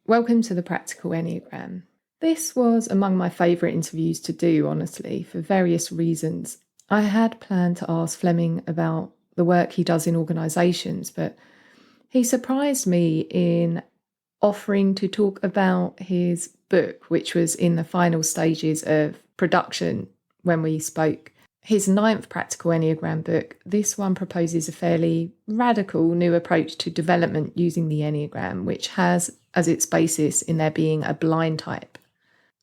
Welcome to the Practical Enneagram. This was among my favourite interviews to do, honestly, for various reasons. I had planned to ask Flemming about the work he does in organisations, but he surprised me in offering to talk about his book, which was in the final stages of production when we spoke. His 9th Practical Enneagram book, this one proposes a fairly radical new approach to development using the Enneagram, which has as its basis in there being a blind type.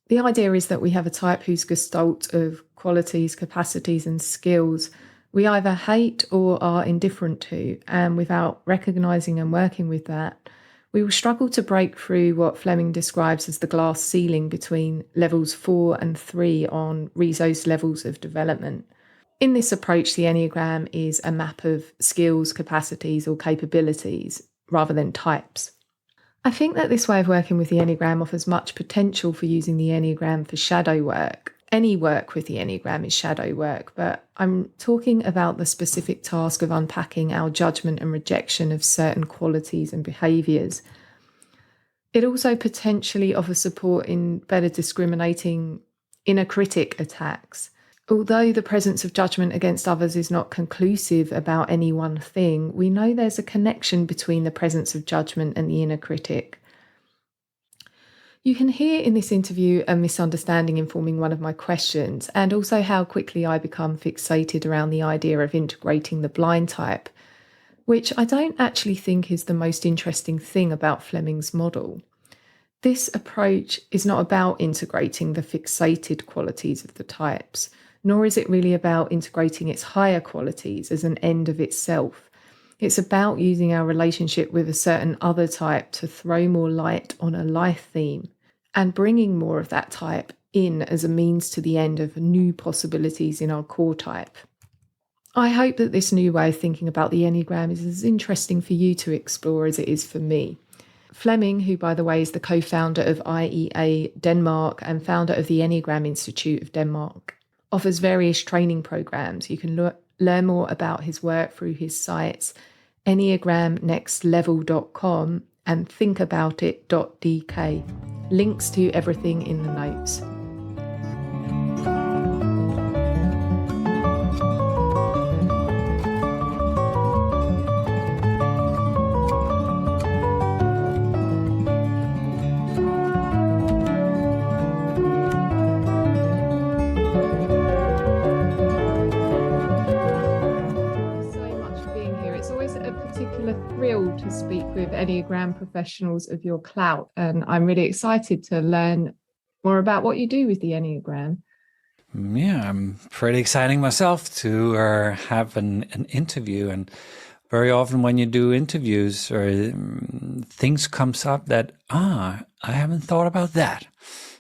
The idea is that we have a type whose gestalt of qualities, capacities, and skills we either hate or are indifferent to, and without recognising and working with that, we will struggle to break through what Flemming describes as the glass ceiling between levels 4 and 3 on Riso's levels of development. In this approach, the Enneagram is a map of skills, capacities, or capabilities rather than types. I think that this way of working with the Enneagram offers much potential for using the Enneagram for shadow work. Any work with the Enneagram is shadow work, but I'm talking about the specific task of unpacking our judgment and rejection of certain qualities and behaviours. It also potentially offers support in better discriminating inner critic attacks. Although the presence of judgment against others is not conclusive about any one thing, we know there's a connection between the presence of judgment and the inner critic. You can hear in this interview a misunderstanding informing one of my questions, and also how quickly I become fixated around the idea of integrating the blind type, which I don't actually think is the most interesting thing about Flemming's model. This approach is not about integrating the fixated qualities of the types, nor is it really about integrating its higher qualities as an end of itself. It's about using our relationship with a certain other type to throw more light on a life theme and bringing more of that type in as a means to the end of new possibilities in our core type. I hope that this new way of thinking about the Enneagram is as interesting for you to explore as it is for me. Flemming, who by the way is the co-founder of IEA Denmark and founder of the Enneagram Institute of Denmark, offers various training programs. You can learn more about his work through his sites enneagramnextlevel.com and thinkaboutit.dk. Links to everything in the notes. Thrill to speak with Enneagram professionals of your clout, and I'm really excited to learn more about what you do with the Enneagram. Yeah, I'm pretty exciting myself to have an interview, and very often when you do interviews or things comes up that I haven't thought about that.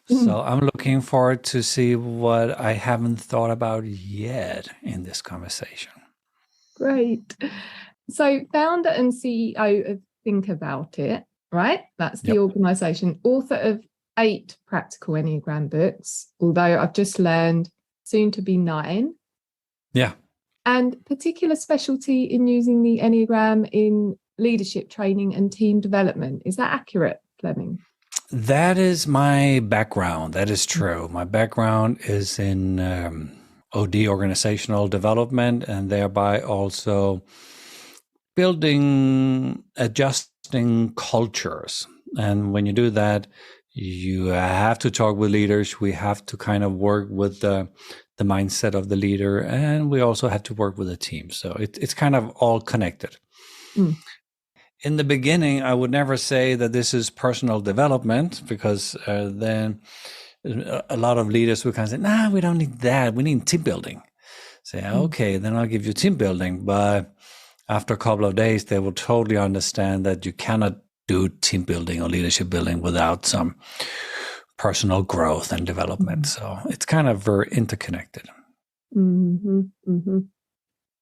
So I'm looking forward to see what I haven't thought about yet in this conversation. Great. So founder and CEO of Think About It, right? That's the organisation. Author of 8 Practical Enneagram books, although I've just learned soon to be 9. Yeah. And particular specialty in using the Enneagram in leadership training and team development. Is that accurate, Flemming? That is my background. That is true. My background is in OD, organizational development, and thereby also building, adjusting cultures. And when you do that, you have to talk with leaders. We have to kind of work with the mindset of the leader, and we also have to work with a team. So it's kind of all connected. In the beginning, I would never say that this is personal development, because then a lot of leaders would kind of say, nah, we don't need that. We need team building. Say, okay, then I'll give you team building. But after a couple of days, they will totally understand that you cannot do team building or leadership building without some personal growth and development. So it's kind of very interconnected.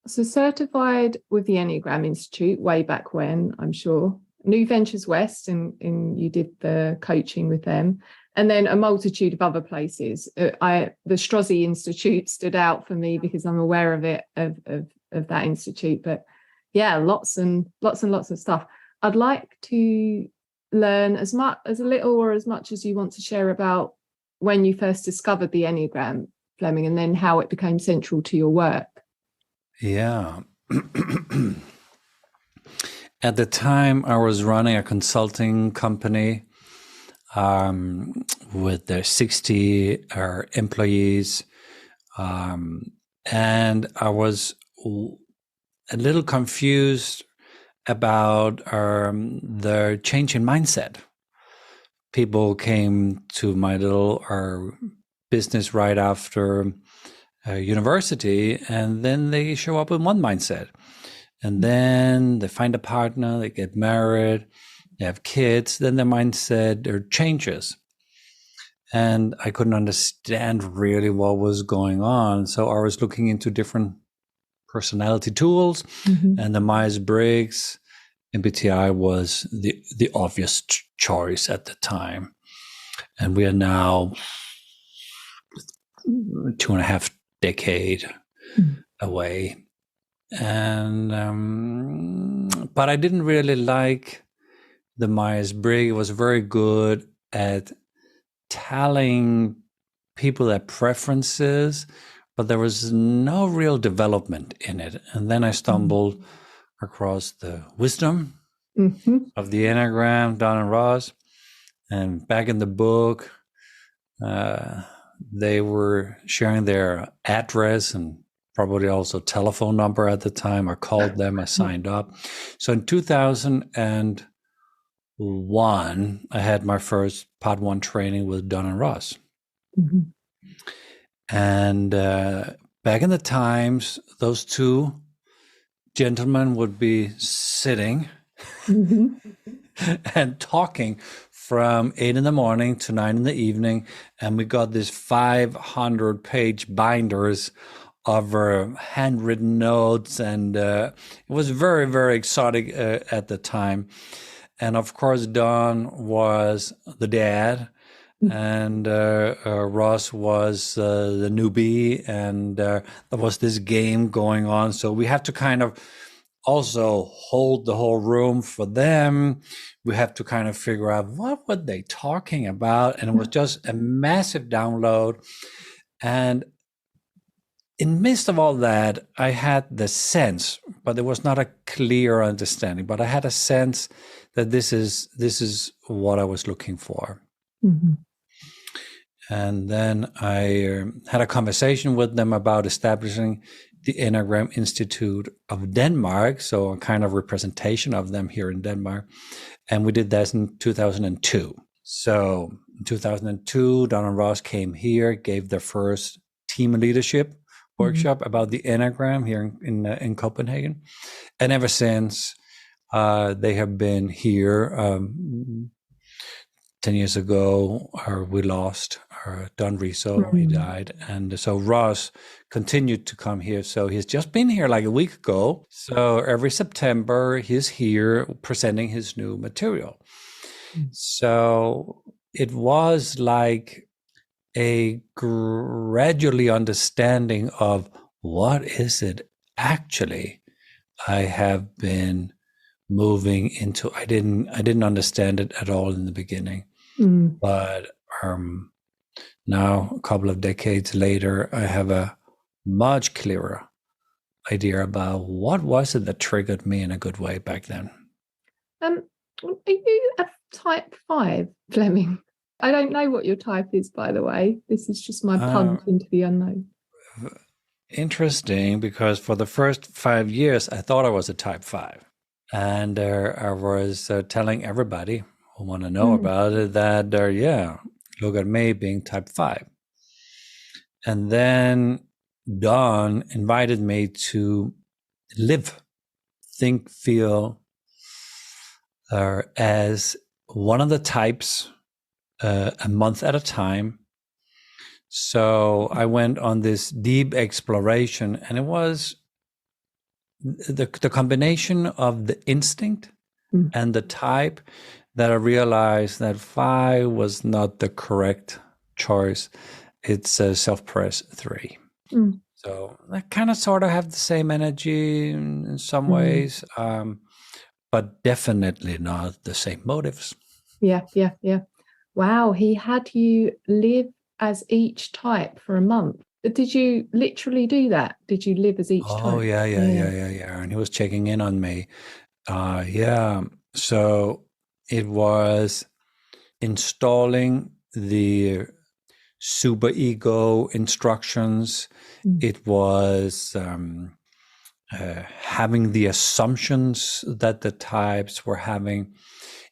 So certified with the Enneagram Institute way back when, I'm sure. New Ventures West, and you did the coaching with them. And then a multitude of other places. The Strozzi Institute stood out for me because I'm aware of it, of that institute. But yeah, lots and lots of stuff. I'd like to learn as a little or as much as you want to share about when you first discovered the Enneagram, Flemming, and then how it became central to your work? Yeah. At the time, I was running a consulting company with their 60 employees. And I was a little confused about the change in mindset. People came to my little business right after university, and then they show up with one mindset. And then they find a partner, they get married, they have kids, then their mindset changes. And I couldn't understand really what was going on. So I was looking into different personality tools, and the Myers-Briggs MBTI was the obvious choice at the time. And we are now 2.5 decades away. And but I didn't really like the Myers-Briggs. It was very good at telling people their preferences, but there was no real development in it. And then I stumbled across the wisdom of the Enneagram, Don and Ross. And back in the book, they were sharing their address and probably also telephone number at the time. I called them, I signed up. So in 2001, I had my first part 1 training with Don and Ross. And back in the times, those two gentlemen would be sitting and talking from 8 in the morning to 9 in the evening. And we got these 500-page binders of handwritten notes. And it was very, very exotic at the time. And of course, Don was the dad, and Ross was the newbie, and there was this game going on. So we had to kind of also hold the whole room for them. We have to kind of figure out what were they talking about, and it was just a massive download. And in midst of all that, I had the sense, but there was not a clear understanding, but I had a sense that this is what I was looking for. And then I had a conversation with them about establishing the Enneagram Institute of Denmark, so a kind of representation of them here in Denmark. And we did that in 2002. So in 2002, Don and Ross came here, gave their first team leadership workshop about the Enneagram here in Copenhagen. And ever since, they have been here. 10 years ago, we lost Don Riso, he died. And so Ross continued to come here. So he's just been here like a week ago. So every September, he's here presenting his new material. So it was like a gradually understanding of what is it actually I have been moving into. I didn't understand it at all in the beginning, but now a couple of decades later, I have a much clearer idea about what was it that triggered me in a good way back then. Are you a type 5, Flemming? I don't know what your type is, by the way. This is just my punt into the unknown. Interesting, because for the first 5 years, I thought I was a type 5. And I was telling everybody who want to know about it that, look at me being type 5. And then Don invited me to live, think, feel as one of the types a month at a time. So I went on this deep exploration, and it was the combination of the instinct and the type that I realized that 5 was not the correct choice. It's a self-press 3. So I kind of sort of have the same energy in some ways, but definitely not the same motives. Yeah. Wow, he had you live as each type for a month. Did you literally do that? Did you live as each Oh, type? Yeah. yeah. And he was checking in on me. Yeah. So it was installing the superego instructions. Mm. It was having the assumptions that the types were having.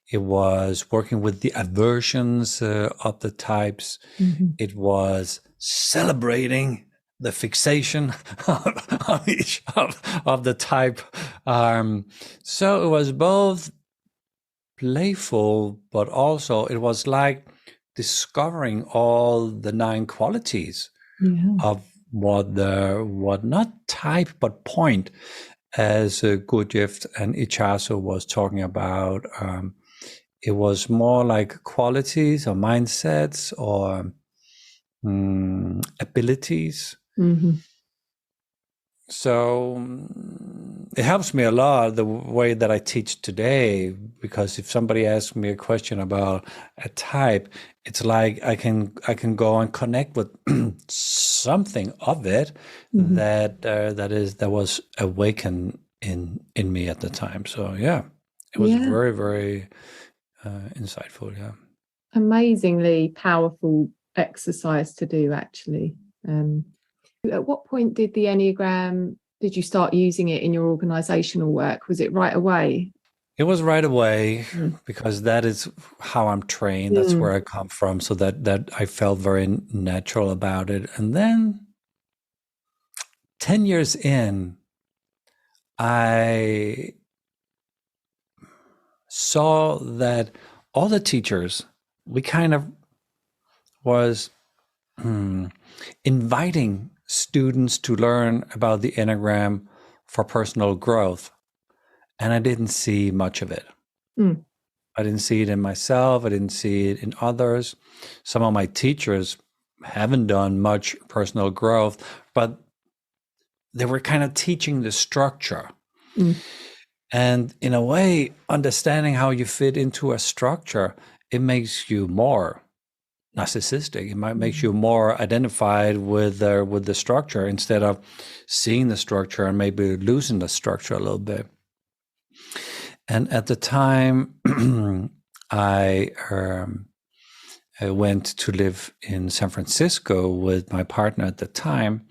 It was working with the aversions of the types. Mm-hmm. It was celebrating the fixation of each of the type. So it was both playful, but also it was like discovering all the 9 qualities Yeah. of what not type but point, as Gurdjieff and Ichazo was talking about. It was more like qualities or mindsets or abilities. Mm-hmm. So it helps me a lot the way that I teach today, because if somebody asks me a question about a type, it's like I can go and connect with something of it Mm-hmm. that was awakened in me at the time. So yeah, it was Yeah. very, very insightful. Yeah. Amazingly powerful exercise to do, actually. Um, at what point did you start using it in your organizational work? Was it right away? It was right away, Mm. because that is how I'm trained. That's Mm. where I come from. So that I felt very natural about it. And then 10 years in, I saw that all the teachers, we kind of was inviting students to learn about the Enneagram for personal growth. And I didn't see much of it. Mm. I didn't see it in myself. I didn't see it in others. Some of my teachers haven't done much personal growth, but they were kind of teaching the structure. Mm. And in a way, understanding how you fit into a structure, it makes you more narcissistic. It might make you more identified with the structure, instead of seeing the structure and maybe losing the structure a little bit. And at the time, I went to live in San Francisco with my partner at the time.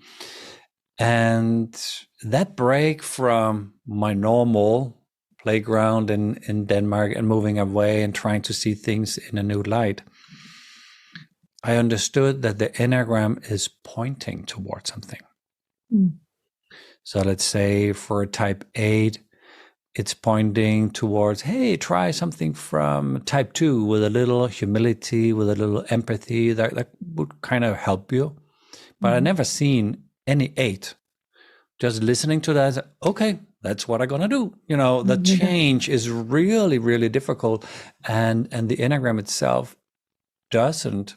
And that break from my normal playground in Denmark and moving away and trying to see things in a new light, I understood that the Enneagram is pointing towards something. Mm. So let's say for type 8, it's pointing towards, hey, try something from type 2 with a little humility, with a little empathy. That would kind of help you. But I never seen any 8 just listening to that. Okay, that's what I'm gonna do. The change is really, really difficult, and the Enneagram itself doesn't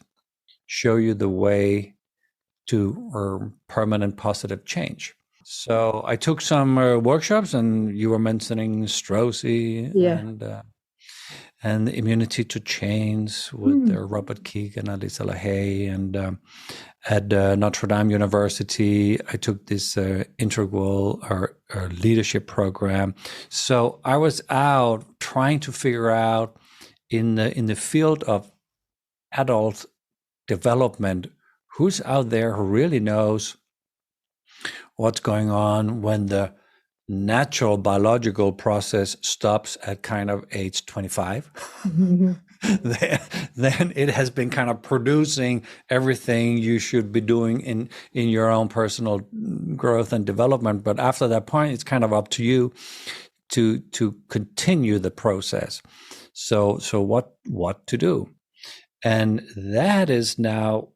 show you the way to permanent positive change. So I took some workshops, and you were mentioning Straussy Yeah. and immunity to change with Robert Keegan and Lisa LaHaye. And at Notre Dame University, I took this integral or leadership program. So I was out trying to figure out in the field of adult development, who's out there who really knows what's going on when the natural biological process stops at kind of age 25. then it has been kind of producing everything you should be doing in your own personal growth and development. But after that point, it's kind of up to you to continue the process. So what to do? And that is now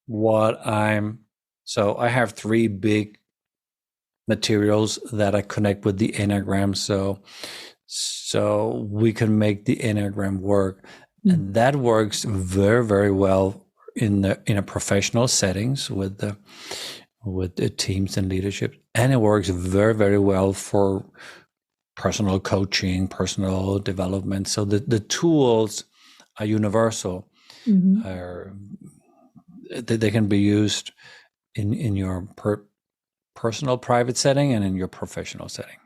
what so I have 3 big materials that I connect with the Enneagram, so we can make the Enneagram work. And that works very, very well in a professional settings with the teams and leadership, and it works very, very well for personal coaching, personal development. So the tools are universal. They can be used in your personal private setting and in your professional setting.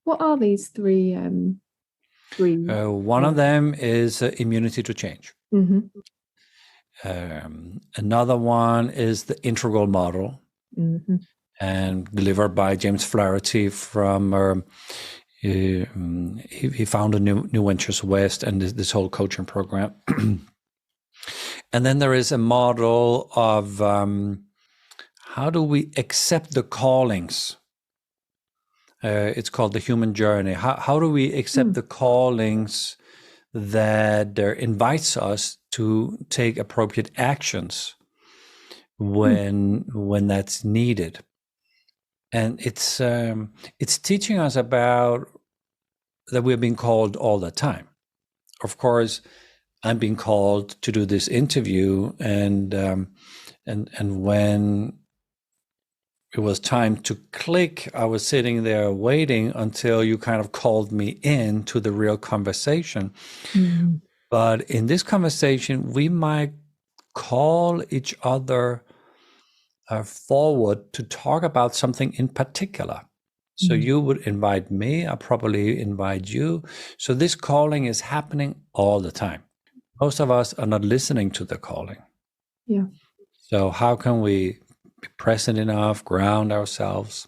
What are these three? One of them is immunity to change. Another one is the integral model, and delivered by James Flaherty from he founded New Ventures West and this whole coaching program. And then there is a model of how do we accept the callings. It's called the human journey. How do we accept the callings that invites us to take appropriate actions when that's needed? And it's teaching us about that we're being called all the time. Of course, I'm being called to do this interview, and when it was time to click, I was sitting there waiting until you kind of called me in to the real conversation. But in this conversation, we might call each other forward to talk about something in particular. So you would invite me, I probably invite you. So this calling is happening all the time. Most of us are not listening to the calling. Yeah. So how can we be present enough, ground ourselves?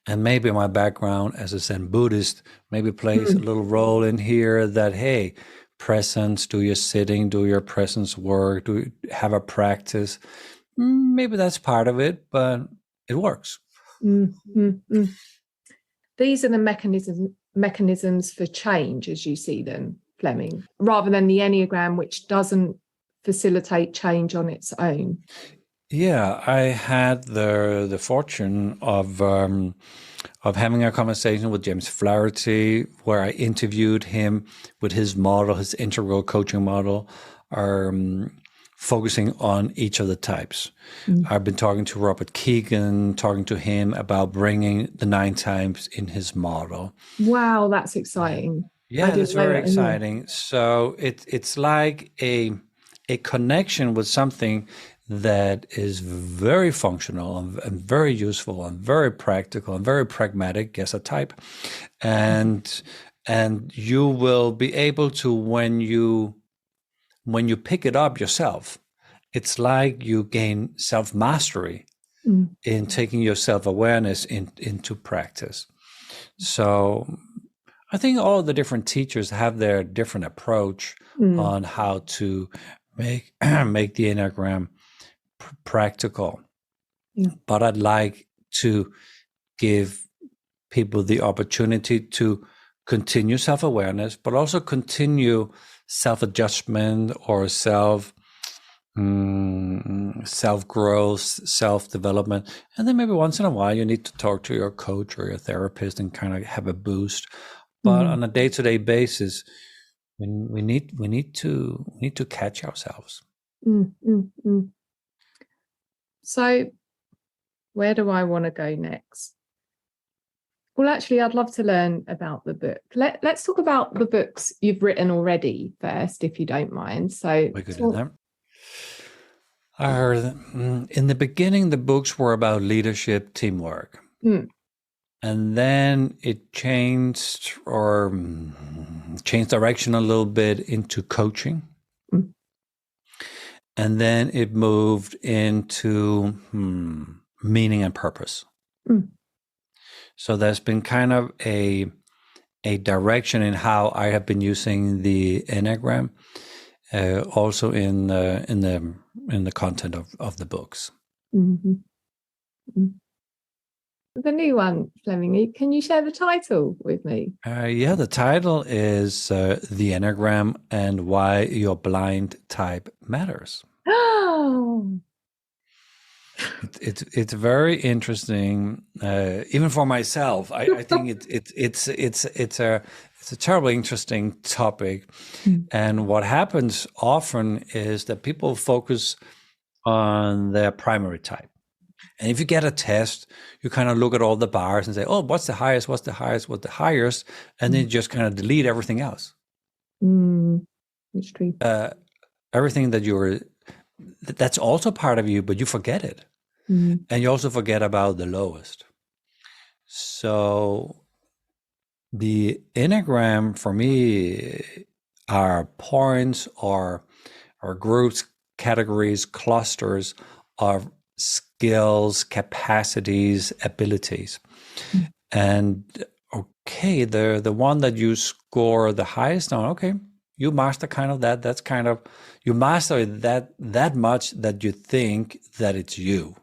And maybe my background as a Zen Buddhist maybe plays a little role in here that, hey, presence, do your sitting, do your presence work, do you have a practice? Maybe that's part of it, but it works. These are the mechanisms for change as you see them, Flemming, rather than the Enneagram, which doesn't facilitate change on its own. Yeah, I had the fortune of having a conversation with James Flaherty, where I interviewed him with his model, his integral coaching model, focusing on each of the types. I've been talking to Robert Keegan, talking to him about bringing the 9 types in his model. Wow, that's exciting. Yeah, that's very exciting. So it's like a connection with something that is very functional and very useful and very practical and very pragmatic as a type. And you will be able to, when you pick it up yourself, it's like you gain self-mastery in taking your self-awareness into practice. So I think all the different teachers have their different approach on how to make the Enneagram practical. But I'd like to give people the opportunity to continue self-awareness, but also continue self-adjustment or self-growth, self-development. And then maybe once in a while you need to talk to your coach or your therapist and kind of have a boost. But on a day-to-day basis, we need to catch ourselves. So where do I want to go next? Well, actually, I'd love to learn about the book. Let's talk about the books you've written already first, if you don't mind. So we could do that. In the beginning, the books were about leadership, teamwork. And then it changed direction a little bit into coaching. And then it moved into meaning and purpose. So there's been kind of a direction in how I have been using the Enneagram, also in the content of the books. The new one, Flemming, can you share the title with me? Yeah, the title is The Enneagram and Why Your Blind Type Matters. Oh, it's very interesting, even for myself. I think it's a terribly interesting topic. And what happens often is that people focus on their primary type. And if you get a test, you kind of look at all the bars and say, oh, what's the highest, what's the highest, what's the highest? And then you just kind of delete everything else. It's true. Everything that's also part of you, but you forget it. Mm. And you also forget about the lowest. So the Enneagram for me are points or groups, categories, clusters of skills, capacities, abilities. Mm. And okay, the one that you score the highest on, okay, you master kind of that. That's kind of, you master that much that you think that it's you.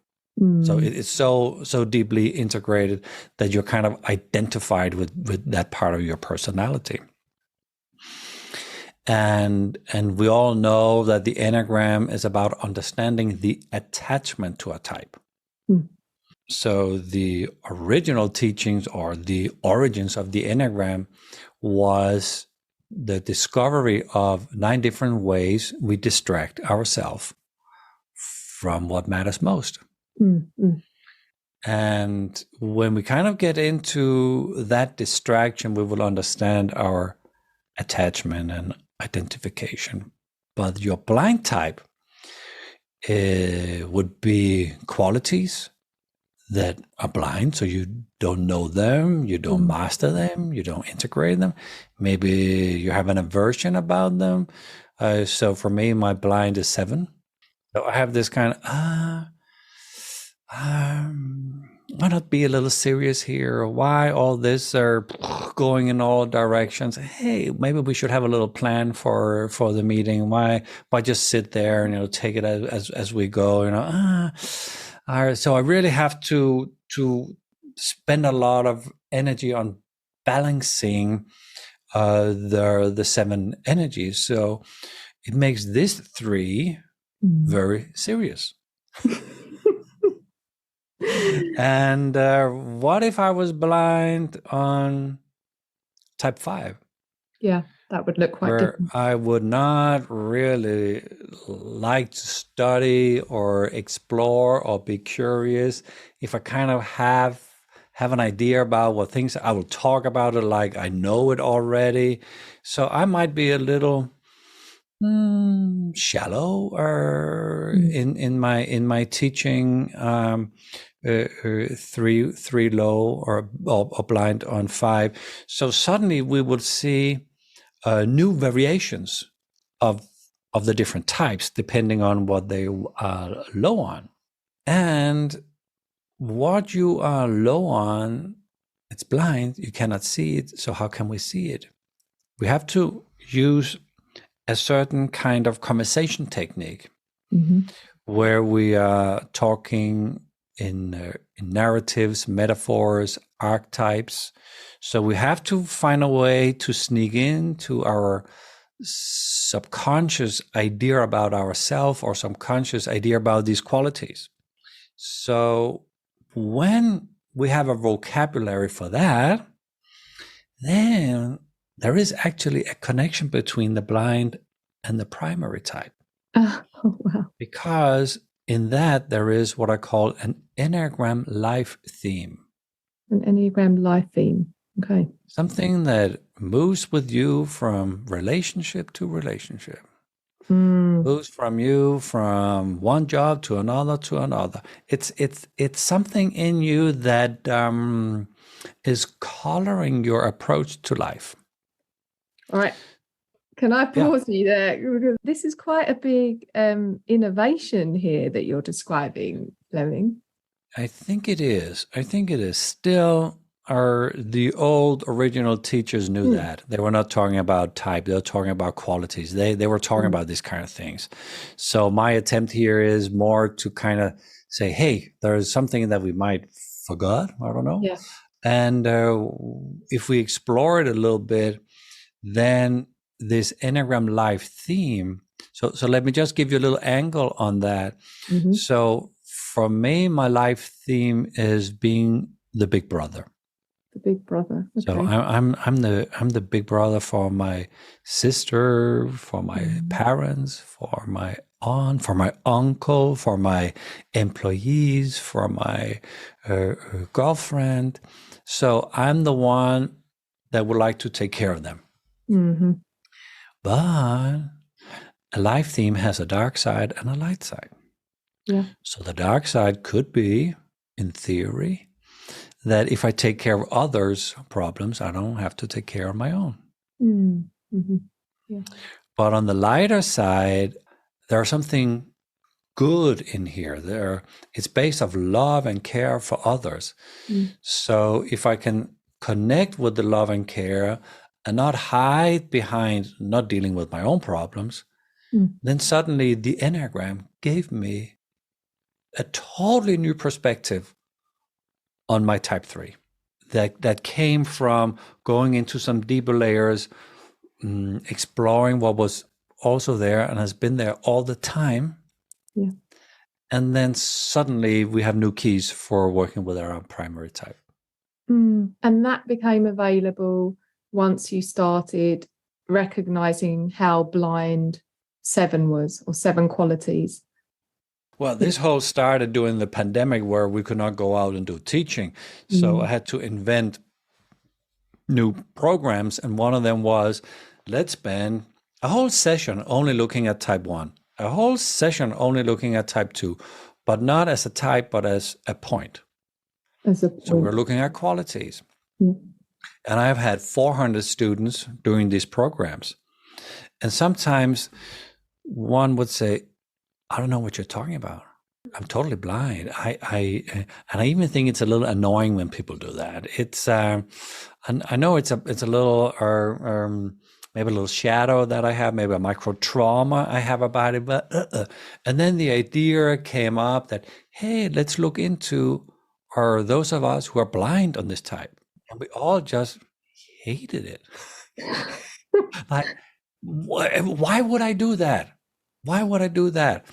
So it's so deeply integrated that you're kind of identified with that part of your personality. And we all know that the Enneagram is about understanding the attachment to a type. Mm. So the original teachings or the origins of the Enneagram was the discovery of 9 different ways we distract ourselves from what matters most. Mm. And when we kind of get into that distraction, we will understand our attachment and identification. But your blind type would be qualities that are blind. So you don't know them, you don't master them, you don't integrate them. Maybe you have an aversion about them. So for me, my blind is 7. So I have this kind of, why not be a little serious here? Why all this are going in all directions? Hey, maybe we should have a little plan for the meeting. Why just sit there and take it as we go? So I really have to spend a lot of energy on balancing the 7 energies. So it makes this 3 very serious. And what if I was blind on type 5? Yeah, that would look quite different. I would not really like to study or explore or be curious. If I kind of have an idea about what things, I will talk about it like I know it already. So I might be a little shallow or in my teaching. 3 low or blind on 5. So suddenly we will see new variations of the different types depending on what they are low on. And what you are low on, it's blind, you cannot see it. So how can we see it? We have to use a certain kind of conversation technique where we are talking in narratives, metaphors, archetypes. So we have to find a way to sneak into our subconscious idea about ourselves or subconscious idea about these qualities. So when we have a vocabulary for that, then there is actually a connection between the blind and the primary type. Oh, wow. Because in that, there is what I call an Enneagram life theme. An Enneagram life theme. Okay. Something that moves with you from relationship to relationship. Moves from you from one job to another to another. It's something in you that is coloring your approach to life. All right. Can I pause you there? This is quite a big innovation here that you're describing, Flemming. I think it is. Still, the old original teachers knew that. They were not talking about type. They were talking about qualities. They were talking about these kind of things. So my attempt here is more to kind of say, hey, there's something that we might forgot. I don't know. Yeah. And if we explore it a little bit, then this Enneagram life theme. So let me just give you a little angle on that. So for me, my life theme is being the big brother. The big brother. Okay. So I'm the big brother for my sister, for my parents, for my aunt, for my uncle, for my employees, for my girlfriend. So I'm the one that would like to take care of them. But a life theme has a dark side and a light side. Yeah. So the dark side could be, in theory, that if I take care of others' problems, I don't have to take care of my own. Mm-hmm. Yeah. But on the lighter side, there's something good in here. It's based of love and care for others. So if I can connect with the love and care and not hide behind not dealing with my own problems, then suddenly the Enneagram gave me a totally new perspective on my type 3 that came from going into some deeper layers, exploring what was also there and has been there all the time. Yeah. And then suddenly we have new keys for working with our primary type. And that became available once you started recognizing how blind 7 was, or 7 qualities. Well, this whole started during the pandemic where we could not go out and do teaching. So I had to invent new programs. And one of them was, let's spend a whole session only looking at type 1, a whole session only looking at type 2, but not as a type, but as a point. So we're looking at qualities. And I've had 400 students doing these programs. And sometimes one would say, I don't know what you're talking about. I'm totally blind. And I even think it's a little annoying when people do that. It's and I know it's a little maybe a little shadow that I have, maybe a micro trauma I have about it. But and then the idea came up that, hey, let's look into those of us who are blind on this type, and we all just hated it. Like, why would I do that? Why would I do that?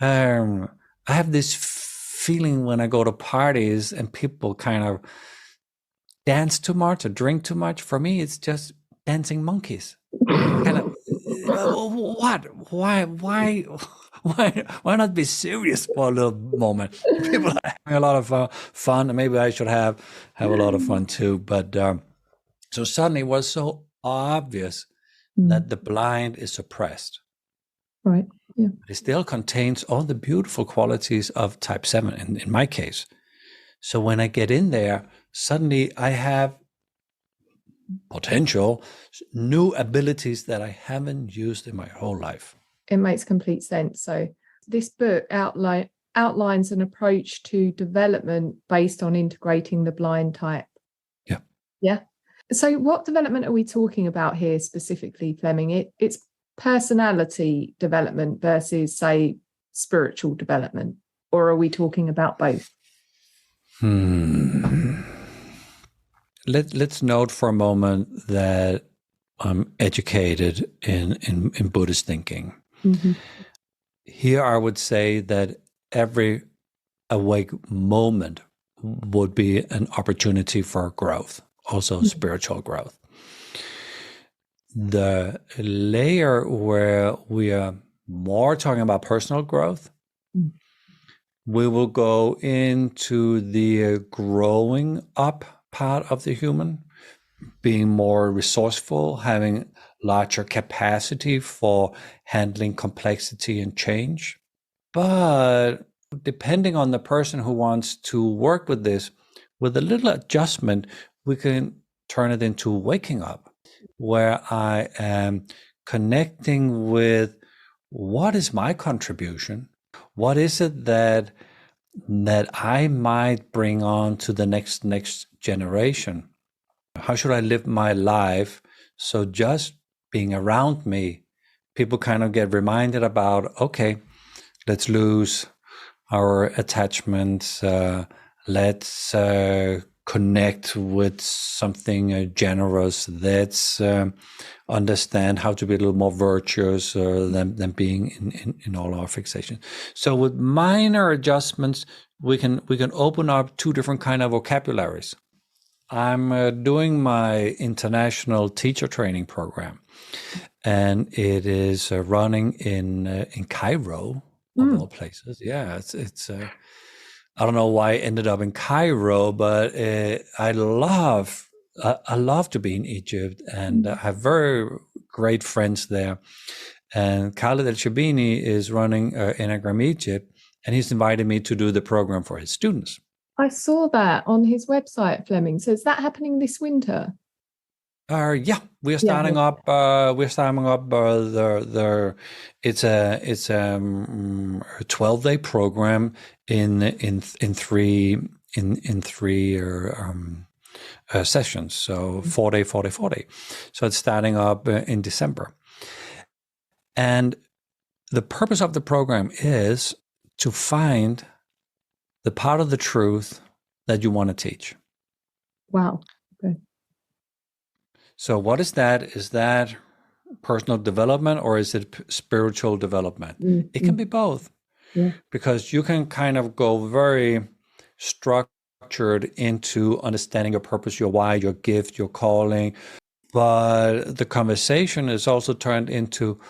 I have this feeling when I go to parties and people kind of dance too much or drink too much. For me, it's just dancing monkeys. Kind of, what? Why not be serious for a little moment? People are having a lot of fun, and maybe I should have a lot of fun too. But so suddenly it was so obvious that the blind is suppressed. Right. Yeah. But it still contains all the beautiful qualities of type 7 in my case. So when I get in there, suddenly I have potential new abilities that I haven't used in my whole life. It makes complete sense. So this book outlines an approach to development based on integrating the blind type. Yeah. Yeah. So what development are we talking about here specifically, Flemming? It's personality development versus, say, spiritual development, or are we talking about both? Let's note for a moment that I'm educated in Buddhist thinking. Here I would say that every awake moment would be an opportunity for growth, also spiritual growth. The layer where we are more talking about personal growth, we will go into the growing up part of the human, being more resourceful, having larger capacity for handling complexity and change. But depending on the person who wants to work with this, with a little adjustment, we can turn it into waking up, where I am connecting with what is my contribution? What is it that I might bring on to the next generation? How should I live my life? So just being around me, people kind of get reminded about, okay, let's lose our attachments. Let's connect with something generous. Let's understand how to be a little more virtuous than being in all our fixations. So with minor adjustments, we can open up 2 different kind of vocabularies. I'm doing my international teacher training program, and it is running in Cairo, of all places. Yeah, it's I don't know why I ended up in Cairo, but I love to be in Egypt, and I have very great friends there. And Khaled El-Shabini is running Enneagram Egypt, and he's invited me to do the program for his students. I saw that on his website, Flemming. So is that happening this winter? Yeah, we're starting up. It's a 12-day program in three sessions. So 4-day, 4-day, 4-day. So it's starting up in December. And the purpose of the program is to find the part of the truth that you want to teach. Wow. Okay. So what is that? Is that personal development or is it spiritual development? Mm-hmm. It can be both. Yeah. Because you can kind of go very structured into understanding your purpose, your why, your gift, your calling. But the conversation is also turned into,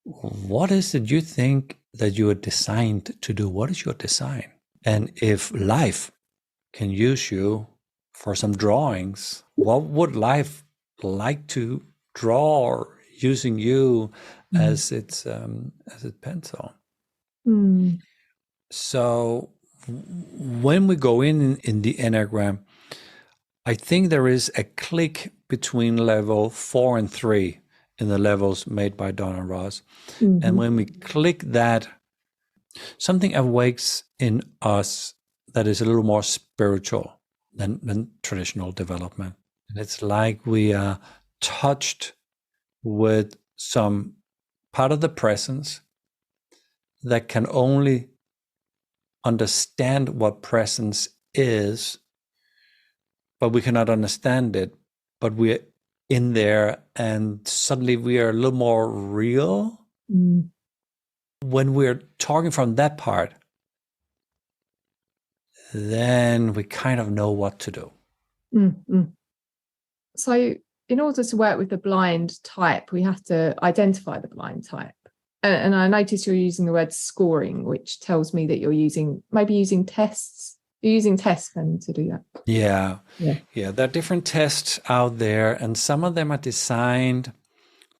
what is it you think that you are designed to do? What is your design? And if life can use you for some drawings, what would life like to draw using you as its pencil? Mm. So when we go in the Enneagram, I think there is a click between level 4 and 3 in the levels made by Don and Ross. Mm-hmm. And when we click that, something awakes in us that is a little more spiritual than traditional development. And it's like we are touched with some part of the presence that can only understand what presence is, but we cannot understand it. But we're in there, and suddenly we are a little more real. Mm. When we're talking from that part, then we kind of know what to do. Mm-hmm. So in order to work with the blind type, we have to identify the blind type. And I notice you're using the word scoring, which tells me that you're using tests. You're using tests then to do that. Yeah. There are different tests out there, and some of them are designed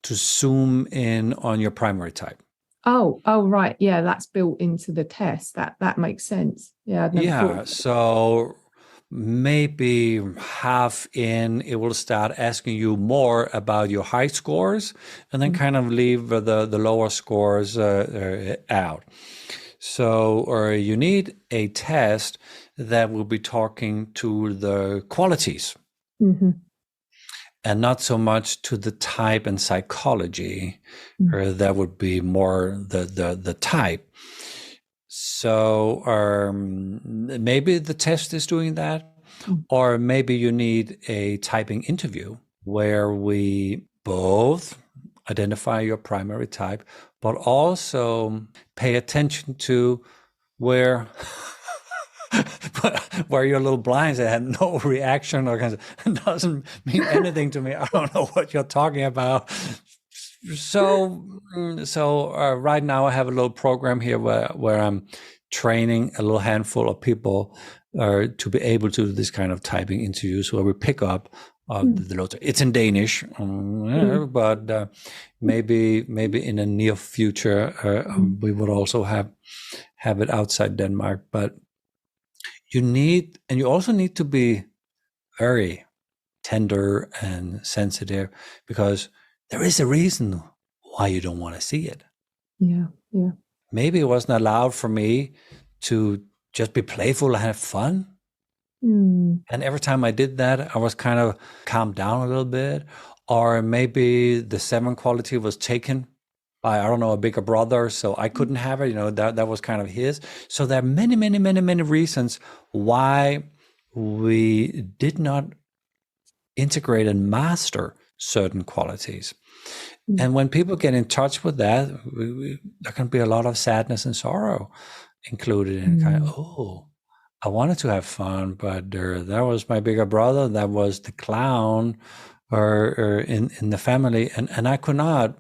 to zoom in on your primary type. Oh, right. Yeah, that's built into the test. That makes sense. Yeah. I'd never thought. So maybe half in, it will start asking you more about your high scores, and then kind of leave the lower scores out. So you need a test that will be talking to the qualities. Mm-hmm. And not so much to the type and psychology, or that would be more the type. So maybe the test is doing that, or maybe you need a typing interview where we both identify your primary type, but also pay attention to where you're a little blind, that had no reaction or doesn't mean anything to me. I don't know what you're talking about. So right now I have a little program here where I'm training a little handful of people to be able to do this kind of typing interviews where we pick up the loads. It's in Danish, but maybe in a near future we would also have it outside Denmark. But you also need to be very tender and sensitive, because there is a reason why you don't want to see it. Yeah. Maybe it wasn't allowed for me to just be playful and have fun. And every time I did that, I was kind of calmed down a little bit. Or maybe the 7 quality was taken by, I don't know, a bigger brother, so I couldn't have it. That was kind of his. So there are many, many, many, many reasons why we did not integrate and master certain qualities. And when people get in touch with that, there can be a lot of sadness and sorrow included in kind of, I wanted to have fun, but that was my bigger brother, that was the clown or in the family, and I could not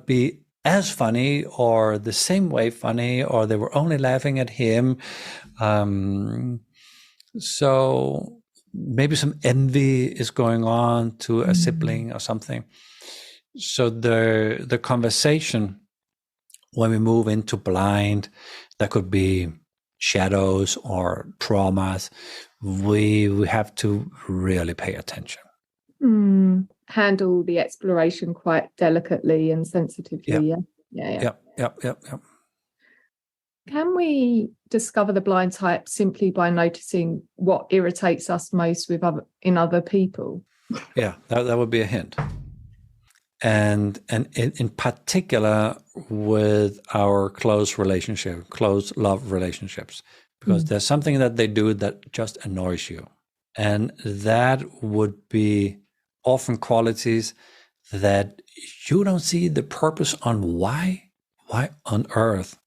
be as funny or the same way funny, or they were only laughing at him. So maybe some envy is going on to a sibling or something. So the conversation when we move into blind, that could be shadows or traumas. We have to really pay attention. Handle the exploration quite delicately and sensitively. Yep. Can we discover the blind type simply by noticing what irritates us most in other people? Yeah, that would be a hint. And in particular with our close love relationships, because there's something that they do that just annoys you. And that would be often qualities that you don't see the purpose on why on earth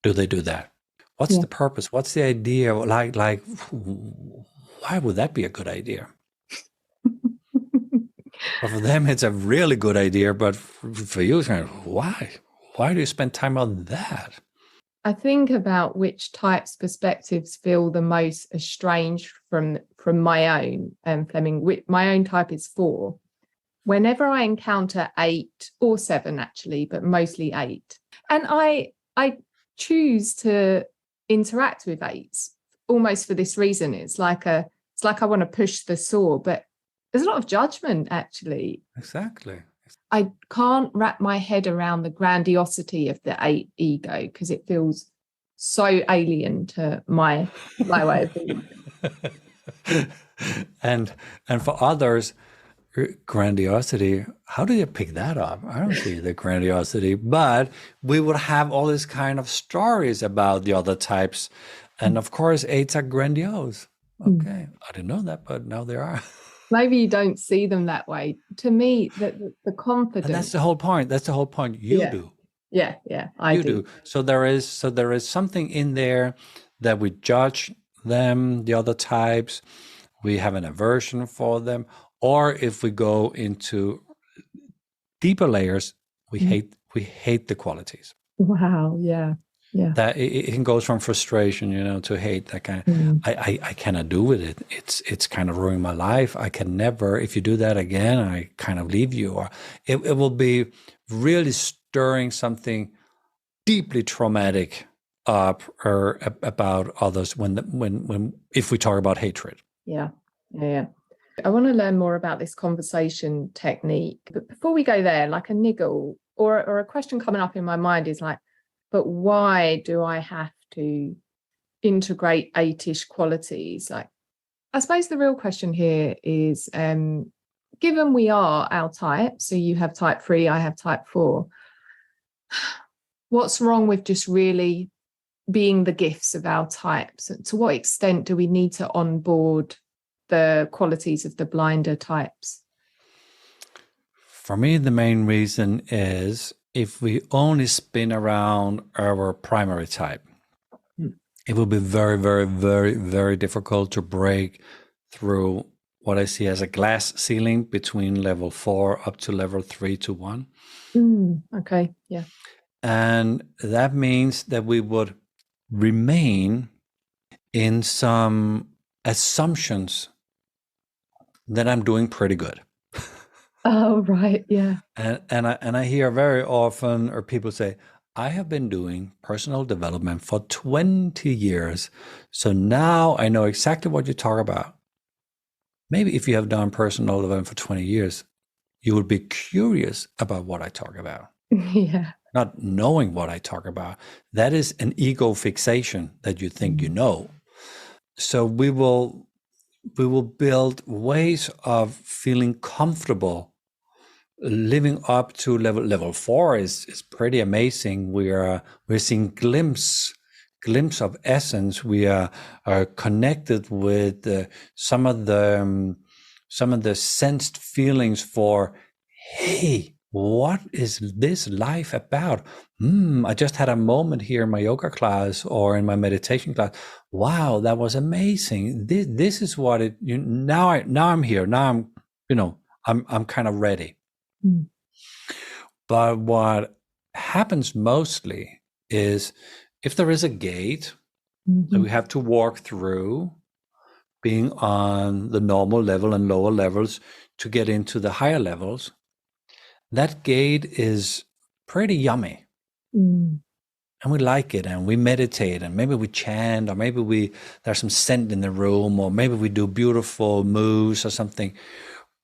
do they do that? What's the purpose? What's the idea? Like, why would that be a good idea? Well, for them, it's a really good idea, but for you, it's kind of, why? Why do you spend time on that? I think about which types' perspectives feel the most estranged from my own, Flemming. My own type is 4. Whenever I encounter 8 or 7, actually, but mostly 8, and I choose to interact with 8s almost for this reason. It's like I want to push the saw, but there's a lot of judgment, actually. Exactly. I can't wrap my head around the grandiosity of the 8 ego because it feels so alien to my way of thinking. And for others, grandiosity, how do you pick that up? I don't see the grandiosity, but we would have all these kind of stories about the other types. And of course, 8s are grandiose. Okay, I didn't know that, but now they are. Maybe you don't see them that way. To me, the confidence. And that's the whole point. That's the whole point. You do. Yeah, I do. So there is something in there that we judge them, the other types. We have an aversion for them. Or if we go into deeper layers, we hate the qualities. Wow, yeah. That it goes from frustration, to hate. That kind of, I cannot do with it. It's kind of ruining my life. I can never. If you do that again, I kind of leave you. Or it will be really stirring something deeply traumatic up or about others when if we talk about hatred. Yeah. I want to learn more about this conversation technique. But before we go there, like a niggle or a question coming up in my mind is like, but why do I have to integrate 8-ish qualities? Like, I suppose the real question here is, given we are our type, so you have type 3, I have type 4, what's wrong with just really being the gifts of our types? To what extent do we need to onboard the qualities of the blinder types? For me, the main reason is if we only spin around our primary type, it will be very, very, very, very difficult to break through what I see as a glass ceiling between level 4 up to level 3 to 1. Okay, yeah. And that means that we would remain in some assumptions that I'm doing pretty good. Oh, right, yeah. And I hear very often, or people say, I have been doing personal development for 20 years, so now I know exactly what you talk about. Maybe if you have done personal development for 20 years, you would be curious about what I talk about. Yeah. Not knowing what I talk about. That is an ego fixation that you think you know. So we will build ways of feeling comfortable living up to level 4 is pretty amazing. We're seeing glimpse of essence. We are connected with some of the sensed feelings for, hey, what is this life about? I just had a moment here in my yoga class or in my meditation class. Wow, that was amazing. This is what it. Now I'm here. Now I'm kind of ready. But what happens mostly is if there is a gate that we have to walk through, being on the normal level and lower levels to get into the higher levels, that gate is pretty yummy. Mm. And we like it, and we meditate, and maybe we chant, or maybe there's some scent in the room, or maybe we do beautiful moves or something.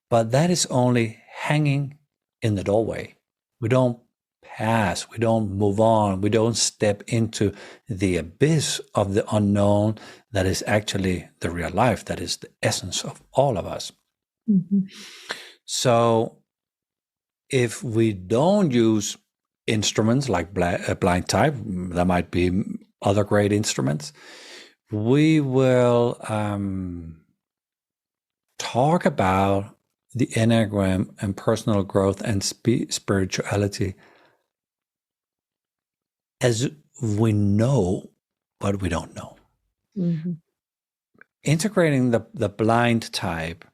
But that is only hanging in the doorway. We don't pass, we don't move on, we don't step into the abyss of the unknown that is actually the real life, that is the essence of all of us. Mm-hmm. So if we don't use instruments like blind type, there might be other great instruments, we will talk about the Enneagram and personal growth and spirituality as we know, but we don't know. Mm-hmm. Integrating the blind type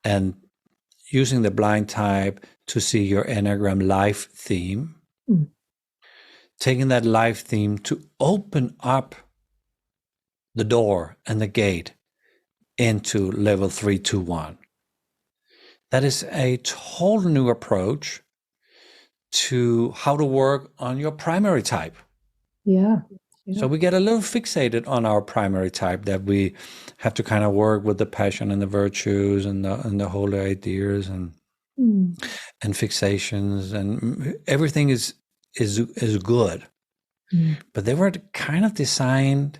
and using the blind type to see your Enneagram life theme, taking that life theme to open up the door and the gate into level 321. That is a total new approach to how to work on your primary type. Yeah. So we get a little fixated on our primary type, that we have to kind of work with the passion and the virtues and the holy ideas and fixations, and everything is good. But they were kind of designed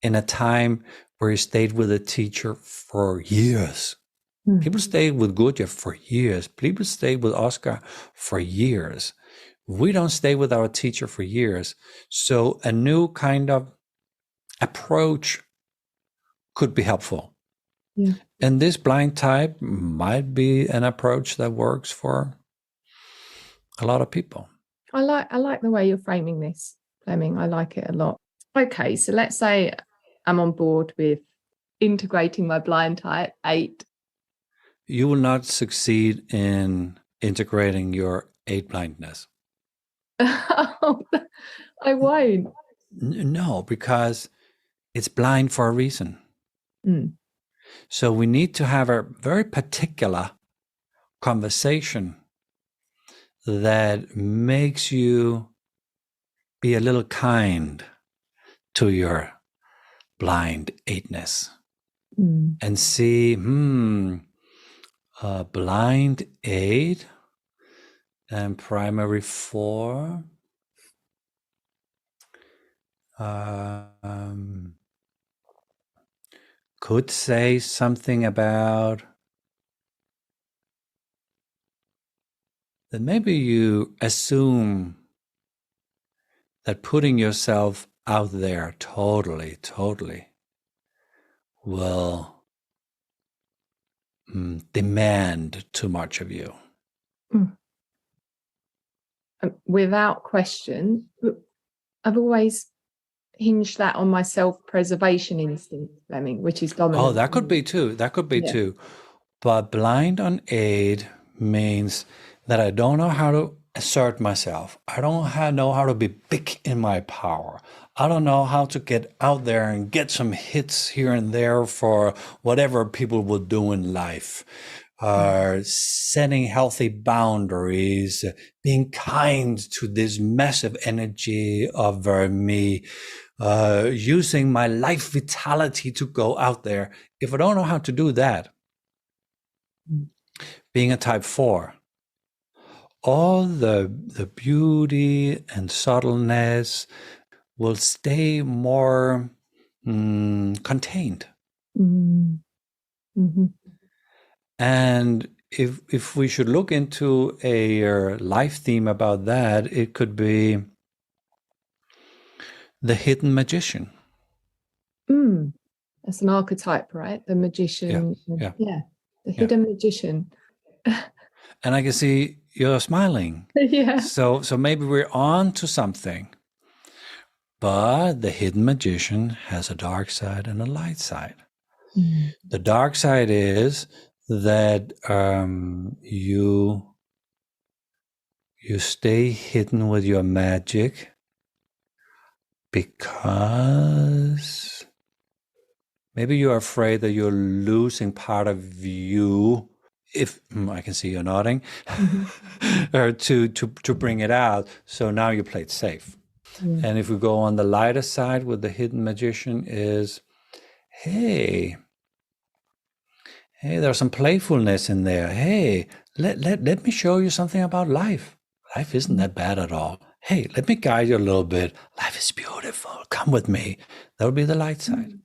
in a time where you stayed with a teacher for years. People stayed with Gurdjieff for years. People stayed with Oscar for years. We don't stay with our teacher for years. So a new kind of approach could be helpful. Yeah. And this blind type might be an approach that works for a lot of people. I like the way you're framing this, Flemming. I like it a lot. Okay, so let's say I'm on board with integrating my blind type 8. You will not succeed in integrating your 8 blindness. I won't. No, because it's blind for a reason. So we need to have a very particular conversation that makes you be a little kind to your blind 8ness and see, blind 8 and primary 4. Could say something about that maybe you assume that putting yourself out there totally will demand too much of you. Without question, I've always hinged that on my self-preservation instinct, Flemming, which is dominant. Oh, that could be too. That could be too. But blind on 8 means that I don't know how to assert myself. I don't know how to be big in my power. I don't know how to get out there and get some hits here and there for whatever people will do in life. Setting healthy boundaries, being kind to this massive energy of me, using my life vitality to go out there. If I don't know how to do that, being a type 4, all the beauty and subtleness will stay more contained. And if we should look into a life theme about that, it could be the hidden magician. That's an archetype, right? The magician. Yeah. The hidden magician. And I can see you're smiling. Yeah. So maybe we're on to something. But the hidden magician has a dark side and a light side. The dark side is that you stay hidden with your magic because maybe you're afraid that you're losing part of you if I can see you nodding, Mhm. or to bring it out. So now you play it safe. Yeah. And if we go on the lighter side with the hidden magician is, hey, there's some playfulness in there. Hey, let me show you something about life. Life isn't that bad at all. Hey, let me guide you a little bit. Life is beautiful. Come with me. That would be the light side. Mm.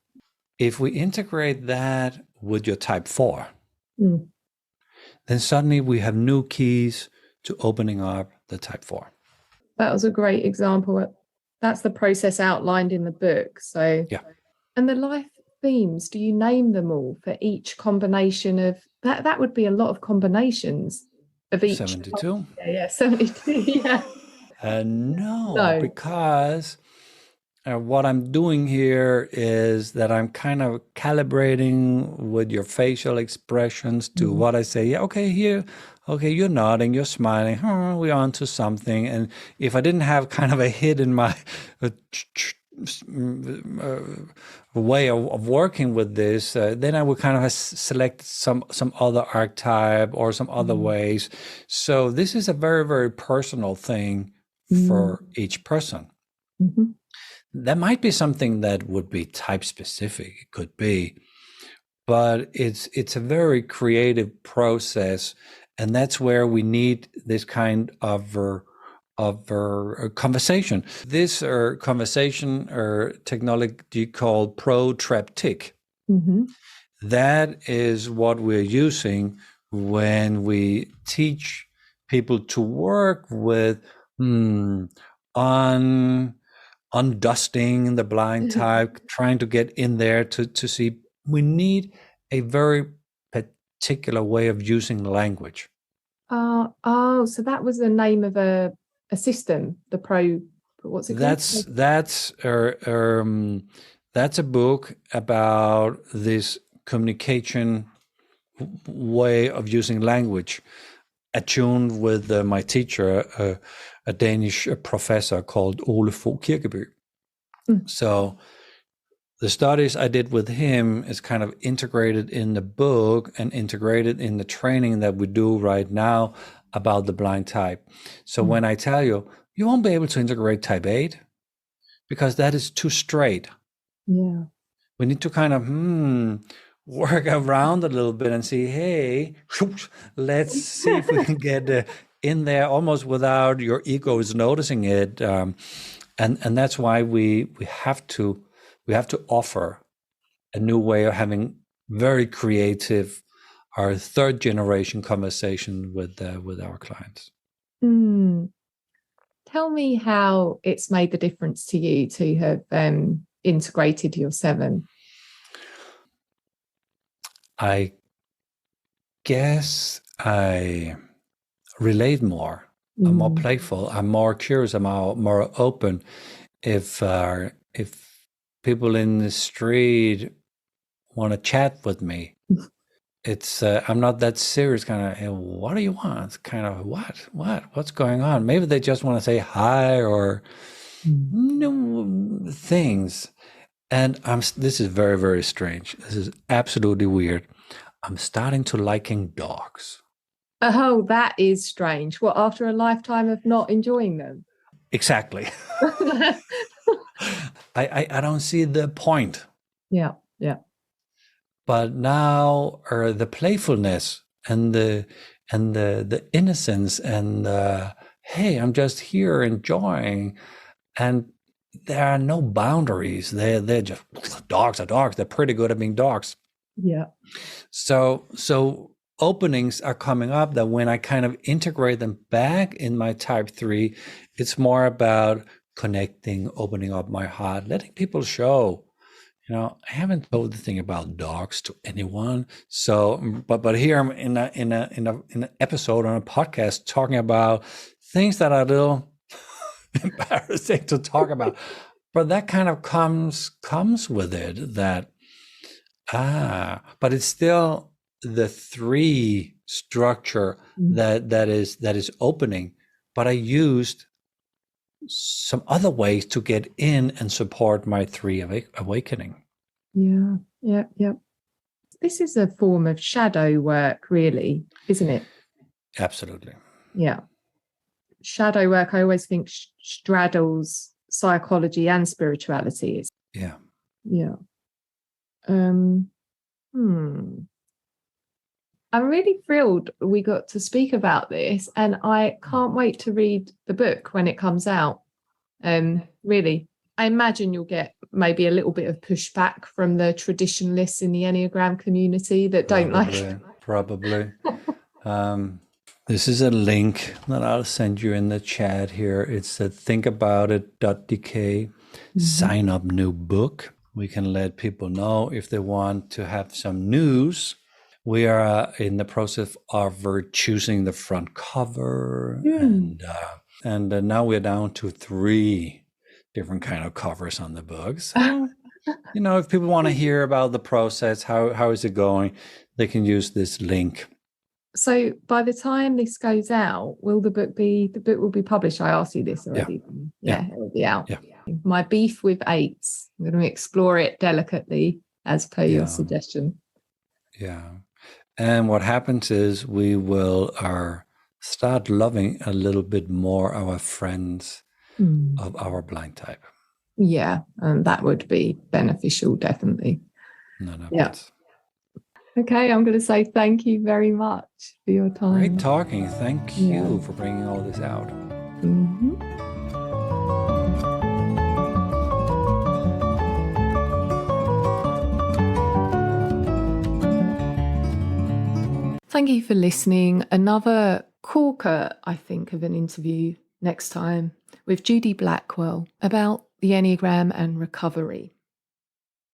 If we integrate that with your type 4, Mm. then suddenly we have new keys to opening up the type 4. That was a great example. That's the process outlined in the book. So, Yeah. and the life themes, do you name them all for each combination of that? That would be a lot of combinations of each. 72? Yeah, 72. Yeah. No, No. because what I'm doing here is that I'm kind of calibrating with your facial expressions to what I say. Yeah, okay, here, okay, you're nodding, you're smiling. We're on to something. And if I didn't have kind of a hit in my way of working with this, then I would kind of select some other archetype or some other ways. So this is a very, very personal thing for each person. Mm-hmm. That might be something that would be type specific. It could be, but it's a very creative process, and that's where we need this kind of conversation. This conversation or technology called protreptic. Mm-hmm. That is what we're using when we teach people to work with on undusting the blind type, trying to get in there to see. We need a very particular way of using language. So that was the name of a system, the pro, what's it called? That's a book about this communication way of using language, attuned with my teacher, a Danish professor called Ole Fogh Kirkeby. So the studies I did with him is kind of integrated in the book and integrated in the training that we do right now about the blind type. So when I tell you, you won't be able to integrate type 8 because that is too straight. Yeah. We need to kind of work around a little bit and see, hey, let's see if we can get in there almost without your ego is noticing it. And that's why we have to offer a new way of having very creative our third generation conversation with our clients. Tell me how it's made the difference to you to have integrated your 7. I guess I relate more. I'm more playful. I'm more curious. I'm more open. If people in the street want to chat with me, it's I'm not that serious. Kind of, hey, what do you want? Kind of what's going on? Maybe they just want to say hi or things. And this is very, very strange. This is absolutely weird. I'm starting to liking dogs. Oh, that is strange. What, after a lifetime of not enjoying them? Exactly. I don't see the point. Yeah, yeah. But now the playfulness and the innocence and hey, I'm just here enjoying, and there are no boundaries. They're just dogs are dogs. They're pretty good at being dogs. Yeah. So openings are coming up that when I kind of integrate them back in my type 3, it's more about connecting, opening up my heart, letting people show. I haven't told the thing about dogs to anyone. So, but here I'm in an episode on a podcast talking about things that are a little embarrassing to talk about. But that kind of comes with it. That but it's still the 3 structure that is opening. But I used some other ways to get in and support my 3 awakening. Yeah, yeah, yeah. this is a form of shadow work, really, isn't it? Absolutely. Yeah. Shadow work, I always think straddles psychology and spirituality. Yeah. Yeah. I'm really thrilled we got to speak about this, and I can't wait to read the book when it comes out. Really, I imagine you'll get maybe a little bit of pushback from the traditionalists in the Enneagram community that don't like it. Probably. This is a link that I'll send you in the chat here. It's at thinkaboutit.dk. Sign up new book. We can let people know if they want to have some news. We are in the process of choosing the front cover, and now we're down to 3 different kind of covers on the book. So, if people want to hear about the process, how is it going, they can use this link. So by the time this goes out, the book will be published? I asked you this already. Yeah, it will be out. Yeah. My beef with 8s. I'm going to explore it delicately as per your suggestion. Yeah. And what happens is we will start loving a little bit more our friends of our blind type. Yeah, and that would be beneficial, definitely. Yeah. Okay, I'm going to say thank you very much for your time. Great talking. Thank you for bringing all this out. Thank you for listening. Another corker, I think, of an interview next time with Judy Blackwell about the Enneagram and recovery.